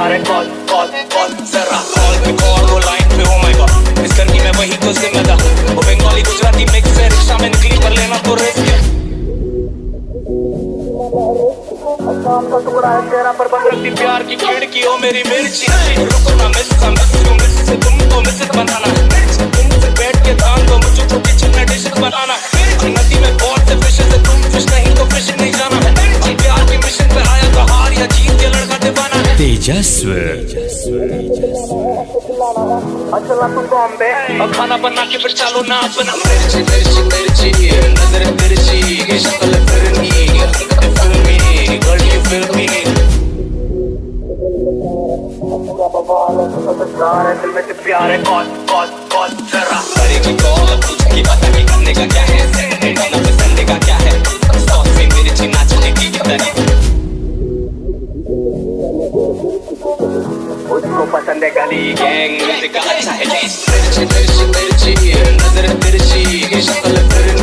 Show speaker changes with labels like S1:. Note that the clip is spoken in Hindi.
S1: प्यार है कॉल कॉल कॉल जरा कॉल पे कॉल वो लाइन पे ओ माय गॉड इस करनी मैं वही तो जिम्मेदार वो बंगाली गुजराती मिक्स है रिक्शा में निकली पर लेना तो रिस्क है शाम का टुकड़ा है तेरा पर बंद रखती प्यार की खिड़की ओ मेरी मिर्ची रुको ना मिस से तुमको मिस बनाना तुमसे बैठ के दान दो मुझे तो किचन में डिशेस बनाना नदी में बहुत से फिशेस है तुम फिश नहीं तो फिश नहीं जाना है प्यार के मिशन पे आया तो हार या जीत के लड़का दीवाना है
S2: तेजस्व
S1: अचला तू बॉम्बे और खाना बना के फिर चालो ना अपना मिर्ची मिर्ची मिर्ची नजर तिरछी ये शक्ल phirni girl you feel me दिल में प्यार है कॉल कॉल कॉल जरा करेगी कॉल अब तुझे पता नहीं करने का क्या है संडे ना संडे का क्या है सॉस में मेरी ची नाचने की किधर उसको पसंद है गली गैंग म्यूजिक अच्छा है मिर्ची मिर्ची मिर्ची नजर तिरछी ये शक्ल फिरनी